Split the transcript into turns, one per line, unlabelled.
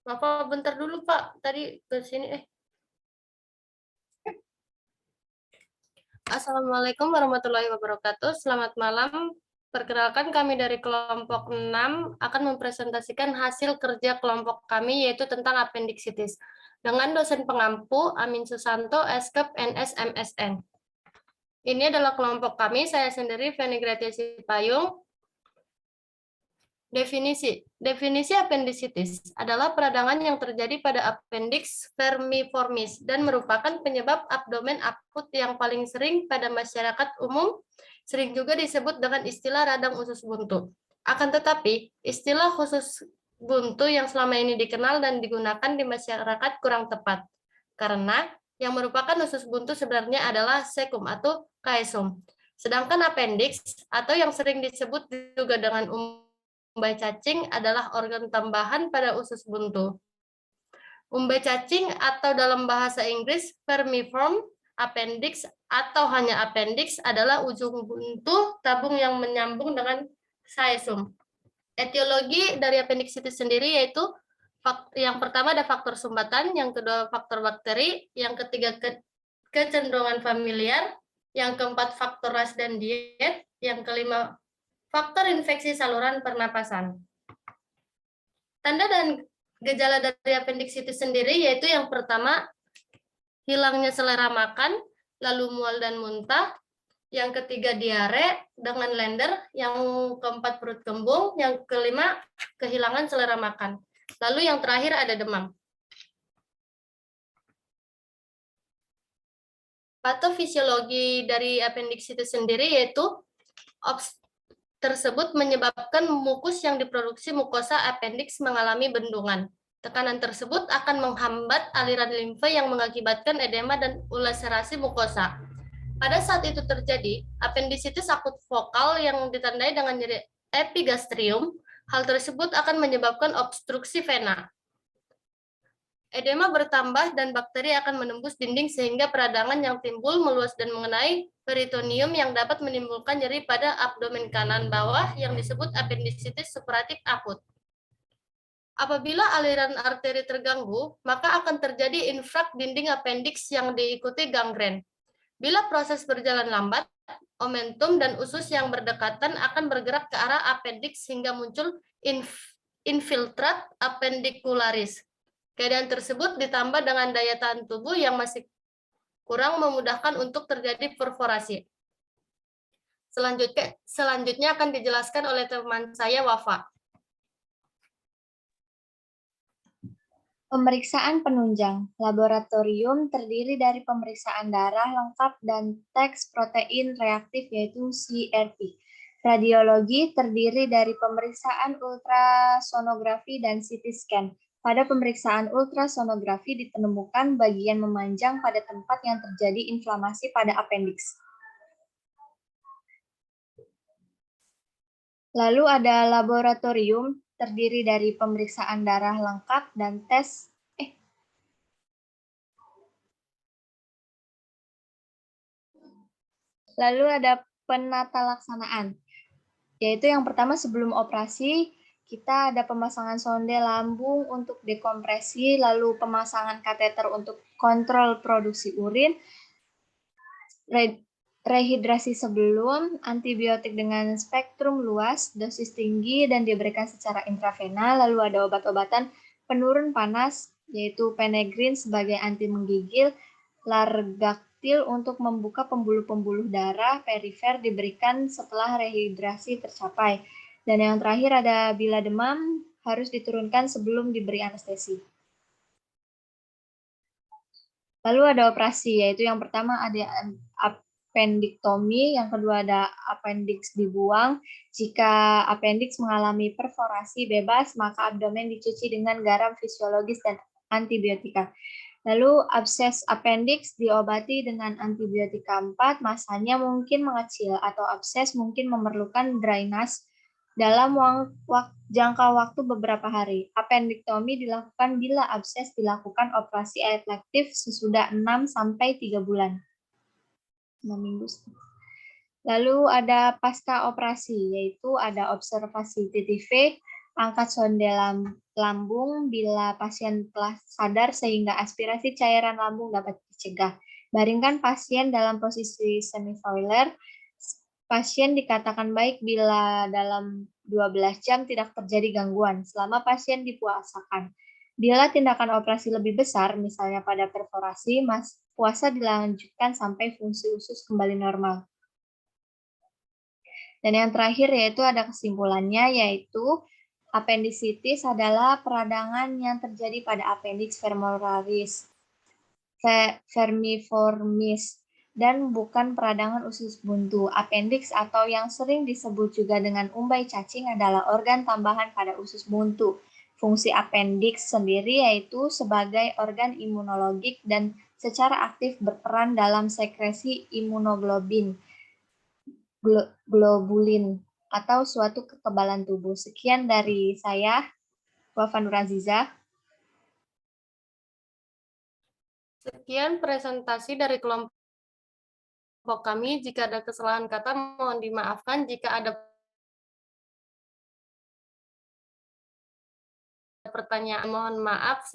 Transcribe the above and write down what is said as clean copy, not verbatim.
Bapak bentar dulu, Pak. Tadi ke sini. Assalamualaikum warahmatullahi wabarakatuh. Selamat malam. Perkenalkan kami dari kelompok 6 akan mempresentasikan hasil kerja kelompok kami yaitu tentang appendicitis dengan dosen pengampu Amin Susanto, Eskep, NS, MSN. Ini adalah kelompok kami, saya sendiri Feni Gratiasi Payung. Definisi appendicitis adalah peradangan yang terjadi pada appendix vermiformis dan merupakan penyebab abdomen akut yang paling sering pada masyarakat umum, sering juga disebut dengan istilah radang usus buntu. Akan tetapi, istilah khusus buntu yang selama ini dikenal dan digunakan di masyarakat kurang tepat, karena yang merupakan usus buntu sebenarnya adalah sekum atau caesum. Sedangkan appendix atau yang sering disebut juga dengan umbai cacing adalah organ tambahan pada usus buntu. Umbai cacing atau dalam bahasa Inggris vermiform appendix atau hanya appendix adalah ujung buntu tabung yang menyambung dengan caesum. Etiologi dari appendicitis sendiri yaitu yang pertama ada faktor sumbatan, yang kedua faktor bakteri, yang ketiga kecenderungan familiar, yang keempat faktor ras dan diet, yang kelima faktor infeksi saluran pernapasan. Tanda dan gejala dari appendicitis sendiri yaitu yang pertama, hilangnya selera makan, lalu mual dan muntah. Yang ketiga, diare dengan lender. Yang keempat, perut kembung. Yang kelima, kehilangan selera makan. Lalu yang terakhir ada demam. Patofisiologi dari appendicitis sendiri yaitu tersebut menyebabkan mukus yang diproduksi mukosa appendix mengalami bendungan. Tekanan tersebut akan menghambat aliran limfa yang mengakibatkan edema dan ulaserasi mukosa. Pada saat itu terjadi, appendicitis akut vokal yang ditandai dengan nyeri epigastrium. Hal tersebut akan menyebabkan obstruksi vena. Edema bertambah dan bakteri akan menembus dinding sehingga peradangan yang timbul meluas dan mengenai peritoneum yang dapat menimbulkan nyeri pada abdomen kanan bawah yang disebut appendicitis suppuratif akut. Apabila aliran arteri terganggu, maka akan terjadi infrak dinding appendix yang diikuti gangren. Bila proses berjalan lambat, omentum dan usus yang berdekatan akan bergerak ke arah appendix hingga muncul infiltrat appendicularis. Keadaan tersebut ditambah dengan daya tahan tubuh yang masih kurang memudahkan untuk terjadi perforasi. Selanjutnya akan dijelaskan oleh teman saya, Wafa.
Pemeriksaan penunjang laboratorium terdiri dari pemeriksaan darah lengkap dan tes protein reaktif yaitu CRP. Radiologi terdiri dari pemeriksaan ultrasonografi dan CT scan. Pada pemeriksaan ultrasonografi ditemukan bagian memanjang pada tempat yang terjadi inflamasi pada appendix. Lalu ada laboratorium terdiri dari pemeriksaan darah lengkap dan tes Lalu ada penata laksanaan, yaitu yang pertama sebelum operasi kita ada pemasangan sonde lambung untuk dekompresi, lalu pemasangan kateter untuk kontrol produksi urin, rehidrasi sebelum, antibiotik dengan spektrum luas, dosis tinggi dan diberikan secara intravena, lalu ada obat-obatan penurun panas, yaitu penegrin sebagai anti menggigil, largactil untuk membuka pembuluh-pembuluh darah, perifer diberikan setelah rehidrasi tercapai. Dan yang terakhir ada bila demam, harus diturunkan sebelum diberi anestesi. Lalu ada operasi, yaitu yang pertama ada appendiktomi, yang kedua ada appendix dibuang. Jika appendix mengalami perforasi bebas, maka abdomen dicuci dengan garam fisiologis dan antibiotika. Lalu abses appendix diobati dengan antibiotika 4, masanya mungkin mengecil atau abses mungkin memerlukan drainase dalam jangka waktu beberapa hari. Appendiktomi dilakukan bila abses dilakukan operasi elektif sesudah 6-3 bulan. 6 minggu. Lalu ada pasca operasi, yaitu ada observasi TTV, Angkat sonde lambung bila pasien telah sadar sehingga aspirasi cairan lambung dapat dicegah. Baringkan pasien dalam posisi semi-Fowler. Pasien dikatakan baik bila dalam 12 jam tidak terjadi gangguan selama pasien dipuasakan. Bila tindakan operasi lebih besar, misalnya pada perforasi, puasa dilanjutkan sampai fungsi usus kembali normal. Dan yang terakhir yaitu ada kesimpulannya, yaitu apendisitis adalah peradangan yang terjadi pada appendix femoralis vermiformis dan bukan peradangan usus buntu. Appendix atau yang sering disebut juga dengan umbai cacing adalah organ tambahan pada usus buntu. Fungsi appendix sendiri yaitu sebagai organ imunologik dan secara aktif berperan dalam sekresi imunoglobulin atau suatu kekebalan tubuh. Sekian dari saya, Wafa Nuraziza.
Sekian presentasi dari kelompok kami. Jika ada kesalahan kata, mohon dimaafkan. Jika ada pertanyaan, mohon maaf.